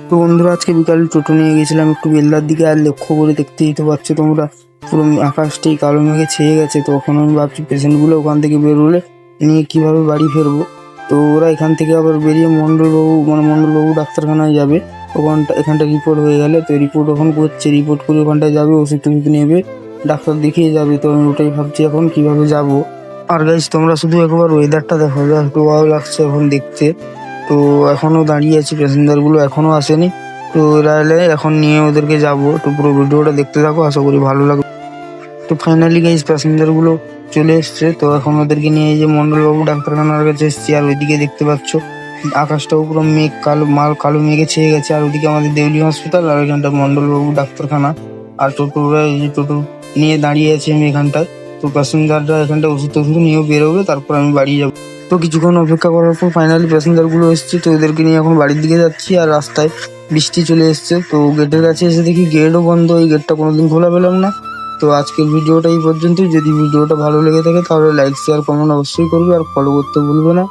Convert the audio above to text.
তো বন্ধুরা, আজকে বিকালে টোটো নিয়ে গেছিলাম একটু বেলদার দিকে। আর লক্ষ্য করে দেখতেই তো পাচ্ছ তোমরা, পুরো আকাশটাই কালো মেঘে ছেয়ে গেছে। তো এখন আমি ভাবছি পেশেন্টগুলো ওখান থেকে বেরোলে নিয়ে কিভাবে বাড়ি ফিরবো। তো ওরা এখান থেকে আবার বেরিয়ে মণ্ডলবাবু ডাক্তারখানায় যাবে। এখানটা রিপোর্ট হয়ে গেলে তো রিপোর্ট ওখান করছে, রিপোর্ট করে ওখানটায় যাবে, ওষুধ টষুধ নেবে, ডাক্তার দেখিয়ে যাবে। তো আমি ওটাই ভাবছি এখন কিভাবে যাব। আর গাইস, তোমরা শুধু একবার ওয়েদারটা দেখো, একটু ভালো লাগছে এখন দেখতে। তো এখনো দাঁড়িয়ে আছি, প্যাসেঞ্জার গুলো এখনো আসেনি। তো এরা এলে এখন নিয়ে ওদেরকে যাবো। তো পুরো ভিডিওটা দেখতে থাকো, আশা করি ভালো লাগবে। তো ফাইনালি গাইস, প্যাসেঞ্জার গুলো চলে এসছে। তো এখন ওদেরকে নিয়ে এই যে মন্ডলবাবু ডাক্তারখানার কাছে এসছি। আর ওইদিকে দেখতে পাচ্ছ আকাশটাও পুরো মেঘ, কালো মেঘে ছেয়ে গেছে। আর ওদিকে আমাদের দেউলি হসপিটাল, আর ওইখানটা মন্ডলবাবু ডাক্তারখানা। আর টোটোরা এই যে টোটো নিয়ে দাঁড়িয়ে আছে আমি এখানটায়। তো প্যাসেঞ্জাররা এখানটা ওষুধ টষুধ নিয়েও বেরোবে, তারপর আমি বাড়ি যাবো। তো কিছুক্ষণ অপেক্ষা করার পর ফাইনালি প্যাসেঞ্জার গুলো এসছে। তো ওদেরকে নিয়ে এখন বাড়ির দিকে যাচ্ছি। আর রাস্তায় বৃষ্টি চলে এসছে। তো গেটের কাছে এসে দেখি গেটও বন্ধ, এই গেটটা কোনোদিন খোলা পেলাম না। তো আজকের ভিডিওটা এই পর্যন্ত। যদি ভিডিওটা ভালো লেগে থাকে তাহলে লাইক, শেয়ার, কমেন্ট অবশ্যই করবে, আর ফলো করতে ভুলবে না।